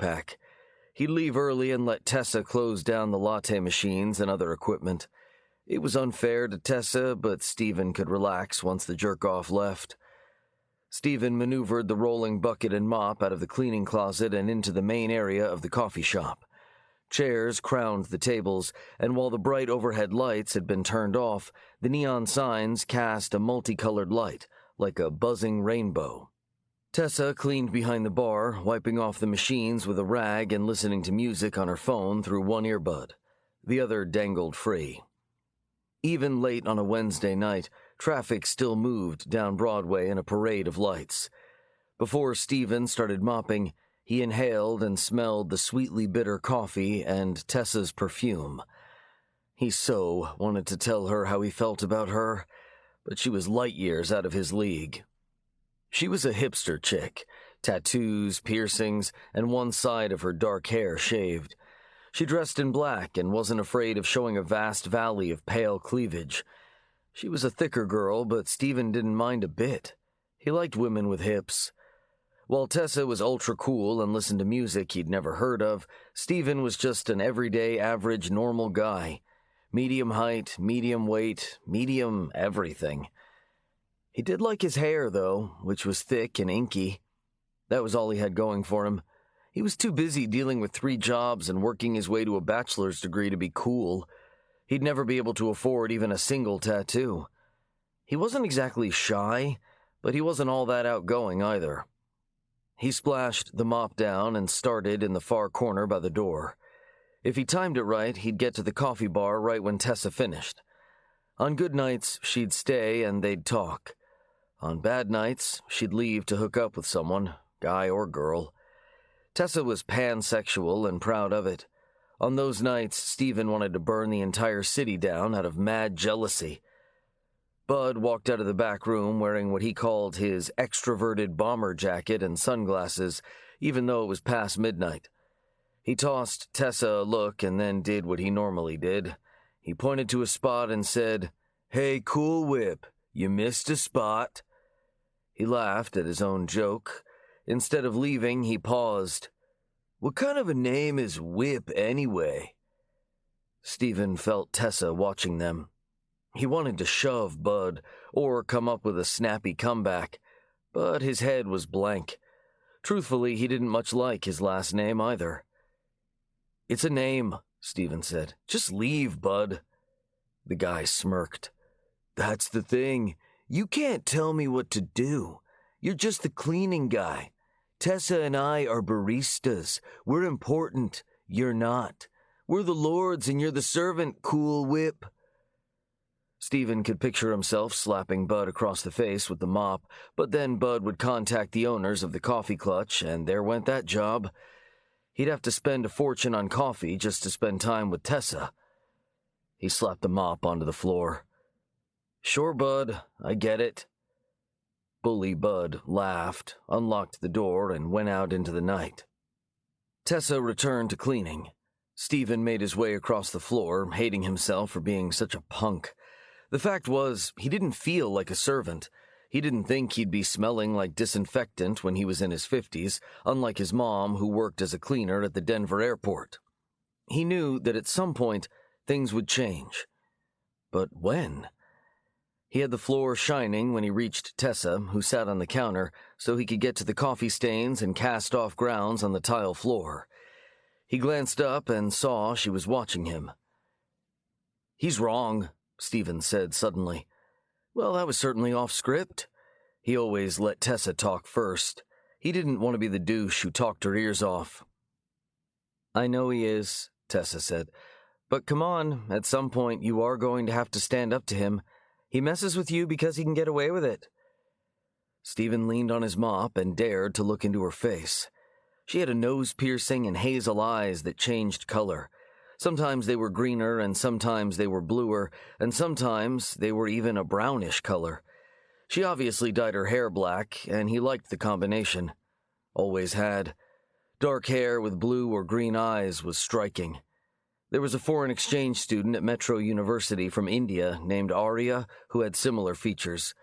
backpack. He'd leave early and let Tessa close down the latte machines and other equipment. It was unfair to Tessa, but Stephen could relax once the jerk-off left. Stephen maneuvered the rolling bucket and mop out of the cleaning closet and into the main area of the coffee shop. Chairs crowned the tables, and while the bright overhead lights had been turned off, the neon signs cast a multicolored light, like a buzzing rainbow. Tessa cleaned behind the bar, wiping off the machines with a rag and listening to music on her phone through one earbud. The other dangled free. Even late on a Wednesday night, traffic still moved down Broadway in a parade of lights. Before Stephen started mopping, he inhaled and smelled the sweetly bitter coffee and Tessa's perfume. He so wanted to tell her how he felt about her, but she was light years out of his league. She was a hipster chick, tattoos, piercings, and one side of her dark hair shaved. She dressed in black and wasn't afraid of showing a vast valley of pale cleavage. She was a thicker girl, but Stephen didn't mind a bit. He liked women with hips. While Tessa was ultra cool and listened to music he'd never heard of, Stephen was just an everyday, average, normal guy. Medium height, medium weight, medium everything. He did like his hair, though, which was thick and inky. That was all he had going for him. He was too busy dealing with 3 jobs and working his way to a bachelor's degree to be cool. He'd never be able to afford even a single tattoo. He wasn't exactly shy, but he wasn't all that outgoing either. He splashed the mop down and started in the far corner by the door. If he timed it right, he'd get to the coffee bar right when Tessa finished. On good nights, she'd stay and they'd talk. On bad nights, she'd leave to hook up with someone, guy or girl. Tessa was pansexual and proud of it. On those nights, Stephen wanted to burn the entire city down out of mad jealousy. Bud walked out of the back room wearing what he called his extroverted bomber jacket and sunglasses, even though it was past midnight. He tossed Tessa a look and then did what he normally did. He pointed to a spot and said, "Hey, Cool Whip, you missed a spot." He laughed at his own joke. Instead of leaving, he paused. "What kind of a name is Whip, anyway?" Stephen felt Tessa watching them. He wanted to shove Bud, or come up with a snappy comeback, but his head was blank. Truthfully, he didn't much like his last name either. "It's a name," Stephen said. "Just leave, Bud." The guy smirked. "That's the thing. You can't tell me what to do. You're just the cleaning guy. Tessa and I are baristas. We're important. You're not. We're the lords and you're the servant, Cool Whip." Stephen could picture himself slapping Bud across the face with the mop, but then Bud would contact the owners of the coffee clutch, and there went that job. He'd have to spend a fortune on coffee just to spend time with Tessa. He slapped the mop onto the floor. "Sure, Bud, I get it." Bully Bud laughed, unlocked the door, and went out into the night. Tessa returned to cleaning. Stephen made his way across the floor, hating himself for being such a punk. The fact was, he didn't feel like a servant. He didn't think he'd be smelling like disinfectant when he was in his 50s, unlike his mom, who worked as a cleaner at the Denver airport. He knew that at some point, things would change. But when? He had the floor shining when he reached Tessa, who sat on the counter, so he could get to the coffee stains and cast-off grounds on the tile floor. He glanced up and saw she was watching him. "He's wrong," Stephen said suddenly. Well, that was certainly off script. He always let Tessa talk first. He didn't want to be the douche who talked her ears off. "I know he is," Tessa said. "But come on, at some point you are going to have to stand up to him. He messes with you because he can get away with it." Stephen leaned on his mop and dared to look into her face. She had a nose piercing and hazel eyes that changed color. Sometimes they were greener, and sometimes they were bluer, and sometimes they were even a brownish color. She obviously dyed her hair black, and he liked the combination. Always had. Dark hair with blue or green eyes was striking. There was a foreign exchange student at Metro University from India named Arya who had similar features.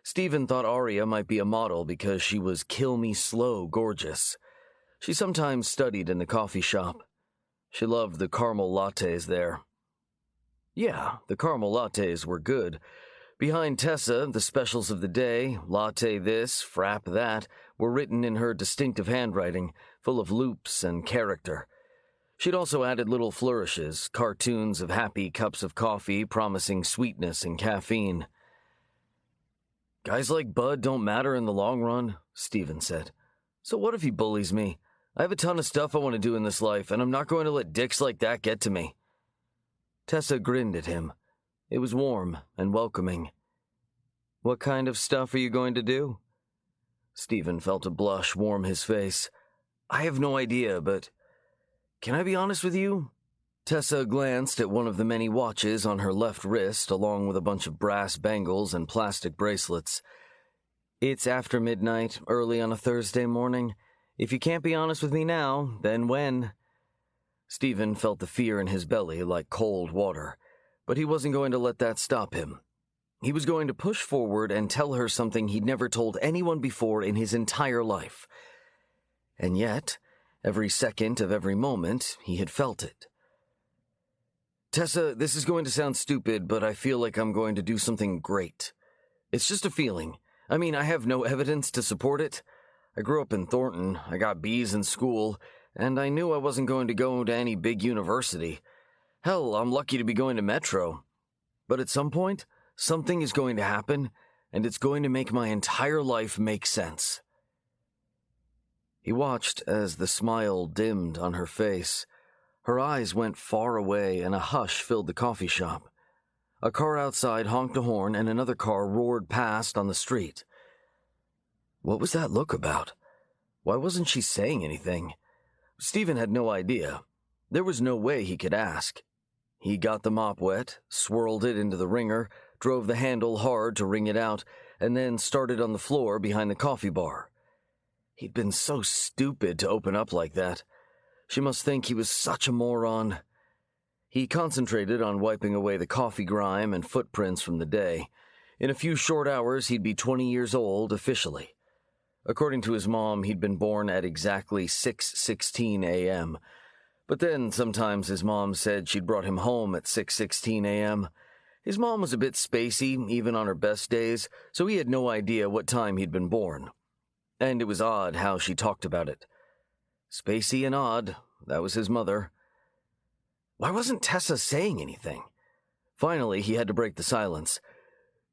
Stephen thought Arya might be a model because she was kill-me-slow gorgeous. She sometimes studied in the coffee shop. She loved the caramel lattes there. Yeah, the caramel lattes were good. Behind Tessa, the specials of the day, latte this, frap that, were written in her distinctive handwriting, full of loops and character. She'd also added little flourishes, cartoons of happy cups of coffee promising sweetness and caffeine. "Guys like Bud don't matter in the long run," Stephen said. "So what if he bullies me? I have a ton of stuff I want to do in this life, and I'm not going to let dicks like that get to me." Tessa grinned at him. It was warm and welcoming. "What kind of stuff are you going to do?" Stephen felt a blush warm his face. "I have no idea, but can I be honest with you?" Tessa glanced at one of the many watches on her left wrist, along with a bunch of brass bangles and plastic bracelets. "It's after midnight, early on a Thursday morning. If you can't be honest with me now, then when?" Stephen felt the fear in his belly like cold water, but he wasn't going to let that stop him. He was going to push forward and tell her something he'd never told anyone before in his entire life. And yet, every second of every moment, he had felt it. "Tessa, this is going to sound stupid, but I feel like I'm going to do something great. It's just a feeling. I mean, I have no evidence to support it. I grew up in Thornton, I got B's in school, and I knew I wasn't going to go to any big university. Hell, I'm lucky to be going to Metro. But at some point, something is going to happen, and it's going to make my entire life make sense." He watched as the smile dimmed on her face. Her eyes went far away, and a hush filled the coffee shop. A car outside honked a horn, and another car roared past on the street. What was that look about? Why wasn't she saying anything? Stephen had no idea. There was no way he could ask. He got the mop wet, swirled it into the wringer, drove the handle hard to wring it out, and then started on the floor behind the coffee bar. He'd been so stupid to open up like that. She must think he was such a moron. He concentrated on wiping away the coffee grime and footprints from the day. In a few short hours, he'd be 20 years old officially. According to his mom, he'd been born at exactly 6:16 a.m., but then sometimes his mom said she'd brought him home at 6:16 a.m. His mom was a bit spacey, even on her best days, so he had no idea what time he'd been born. And it was odd how she talked about it. Spacey and odd, that was his mother. Why wasn't Tessa saying anything? Finally, he had to break the silence.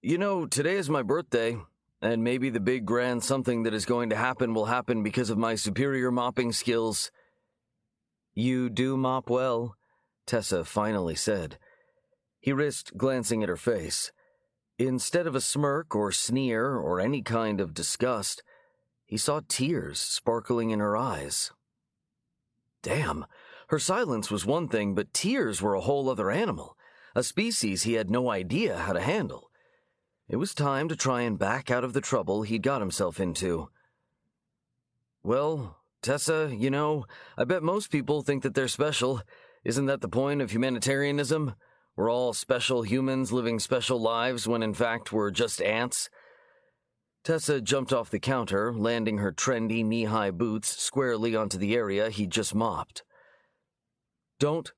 "You know, today is my birthday, and maybe the big grand something that is going to happen will happen because of my superior mopping skills." "You do mop well," Tessa finally said. He risked glancing at her face. Instead of a smirk or sneer or any kind of disgust, he saw tears sparkling in her eyes. Damn, her silence was one thing, but tears were a whole other animal, a species he had no idea how to handle. It was time to try and back out of the trouble he'd got himself into. "Well, Tessa, you know, I bet most people think that they're special. Isn't that the point of humanitarianism? We're all special humans living special lives when in fact we're just ants." Tessa jumped off the counter, landing her trendy knee-high boots squarely onto the area he'd just mopped. "Don't,"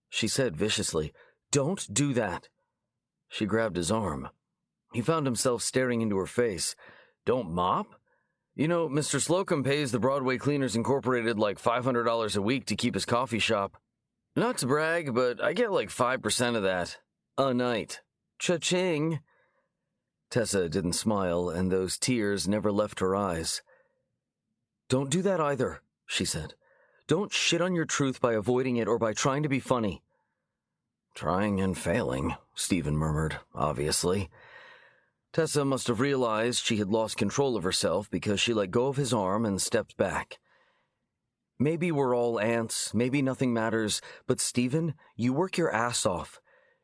she said viciously, "don't do that." She grabbed his arm. He found himself staring into her face. "Don't mop? You know, Mr. Slocum pays the Broadway Cleaners Incorporated like $500 a week to keep his coffee shop. Not to brag, but I get like 5% of that. A night. Cha-ching." Tessa didn't smile, and those tears never left her eyes. "Don't do that either," she said. "Don't shit on your truth by avoiding it or by trying to be funny." "Trying and failing," Stephen murmured, obviously. Tessa must have realized she had lost control of herself because she let go of his arm and stepped back. "Maybe we're all ants, maybe nothing matters, but Stephen, you work your ass off.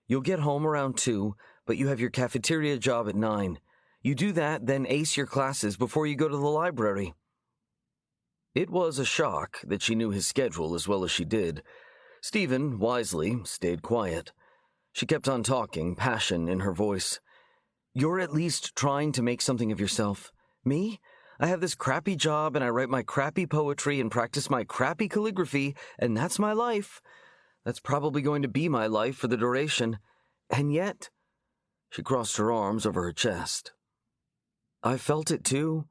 You'll get home around 2, but you have your cafeteria job at 9. You do that, then ace your classes before you go to the library." It was a shock that she knew his schedule as well as she did. Stephen, wisely, stayed quiet. She kept on talking, passion in her voice. "You're at least trying to make something of yourself. Me? I have this crappy job, and I write my crappy poetry and practice my crappy calligraphy, and that's my life. That's probably going to be my life for the duration. And yet, she crossed her arms over her chest. I felt it too.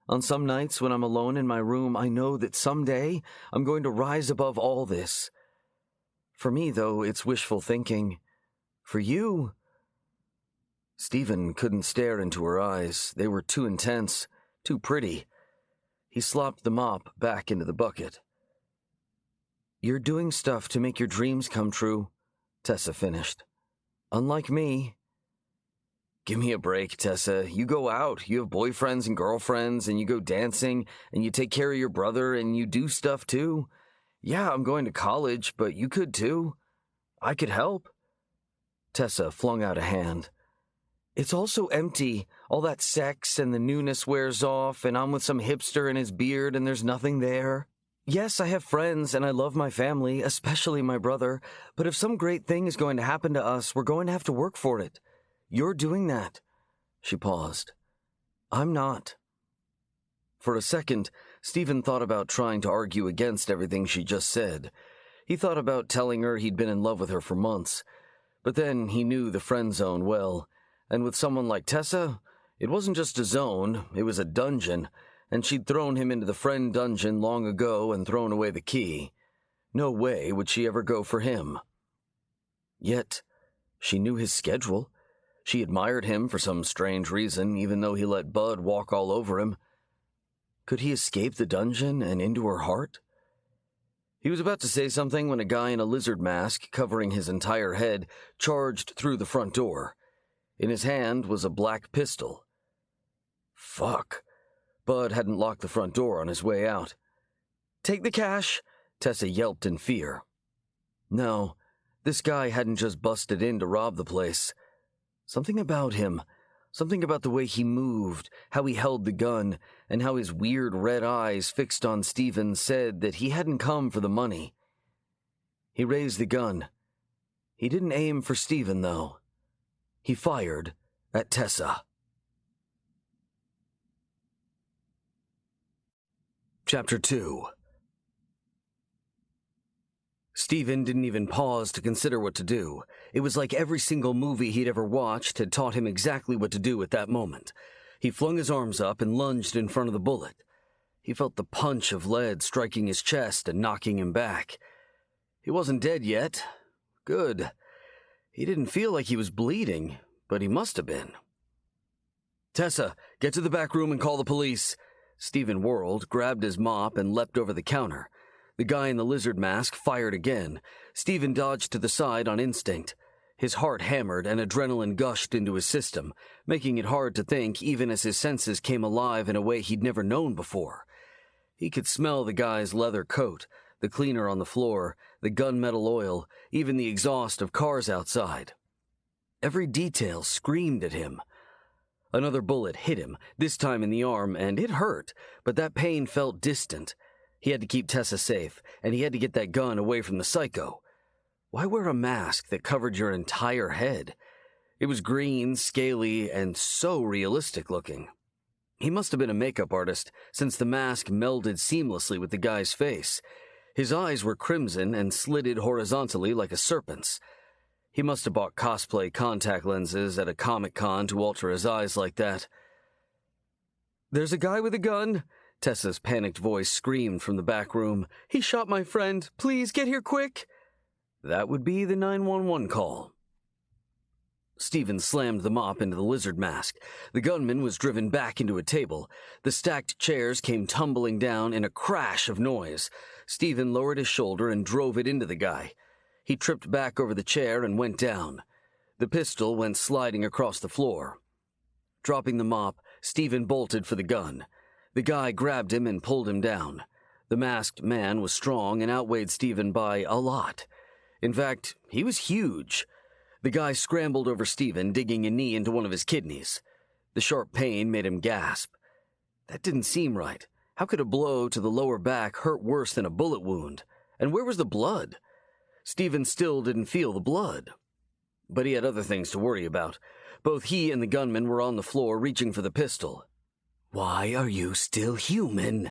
On some nights when I'm alone in my room, I know that someday I'm going to rise above all this. For me, though, it's wishful thinking. For you... Stephen couldn't stare into her eyes. They were too intense, too pretty. He slopped the mop back into the bucket. You're doing stuff to make your dreams come true, Tessa finished. Unlike me. Give me a break, Tessa. You go out, you have boyfriends and girlfriends, and you go dancing, and you take care of your brother, and you do stuff too. Yeah, I'm going to college, but you could too. I could help. Tessa flung out a hand. It's all so empty, all that sex and the newness wears off, and I'm with some hipster and his beard and there's nothing there. Yes, I have friends and I love my family, especially my brother, but if some great thing is going to happen to us, we're going to have to work for it. You're doing that. She paused. I'm not. For a second, Stephen thought about trying to argue against everything she just said. He thought about telling her he'd been in love with her for months, but then he knew the friend zone well. And with someone like Tessa, it wasn't just a zone, it was a dungeon, and she'd thrown him into the friend dungeon long ago and thrown away the key. No way would she ever go for him. Yet, she knew his schedule. She admired him for some strange reason, even though he let Bud walk all over him. Could he escape the dungeon and into her heart? He was about to say something when a guy in a lizard mask, covering his entire head, charged through the front door. In his hand was a black pistol. Fuck. Bud hadn't locked the front door on his way out. Take the cash, Tessa yelped in fear. No, this guy hadn't just busted in to rob the place. Something about him, something about the way he moved, how he held the gun, and how his weird red eyes fixed on Stephen said that he hadn't come for the money. He raised the gun. He didn't aim for Stephen, though. He fired at Tessa. Chapter 2. Stephen didn't even pause to consider what to do. It was like every single movie he'd ever watched had taught him exactly what to do at that moment. He flung his arms up and lunged in front of the bullet. He felt the punch of lead striking his chest and knocking him back. He wasn't dead yet. Good. He didn't feel like he was bleeding, but he must have been. Tessa, get to the back room and call the police. Stephen whirled, grabbed his mop, and leapt over the counter. The guy in the lizard mask fired again. Stephen dodged to the side on instinct. His heart hammered and adrenaline gushed into his system, making it hard to think even as his senses came alive in a way he'd never known before. He could smell the guy's leather coat, the cleaner on the floor, the gunmetal oil, even the exhaust of cars outside. Every detail screamed at him. Another bullet hit him, this time in the arm, and it hurt, but that pain felt distant. He had to keep Tessa safe, and he had to get that gun away from the psycho. Why wear a mask that covered your entire head? It was green, scaly, and so realistic looking. He must have been a makeup artist, since the mask melded seamlessly with the guy's face. His eyes were crimson and slitted horizontally like a serpent's. He must have bought cosplay contact lenses at a Comic-Con to alter his eyes like that. There's a guy with a gun, Tessa's panicked voice screamed from the back room. He shot my friend. Please get here quick. That would be the 911 call. Stephen slammed the mop into the lizard mask. The gunman was driven back into a table. The stacked chairs came tumbling down in a crash of noise. Stephen lowered his shoulder and drove it into the guy. He tripped back over the chair and went down. The pistol went sliding across the floor. Dropping the mop, Stephen bolted for the gun. The guy grabbed him and pulled him down. The masked man was strong and outweighed Stephen by a lot. In fact, he was huge. The guy scrambled over Stephen, digging a knee into one of his kidneys. The sharp pain made him gasp. That didn't seem right. How could a blow to the lower back hurt worse than a bullet wound? And where was the blood? Stephen still didn't feel the blood. But he had other things to worry about. Both he and the gunman were on the floor reaching for the pistol. Why are you still human?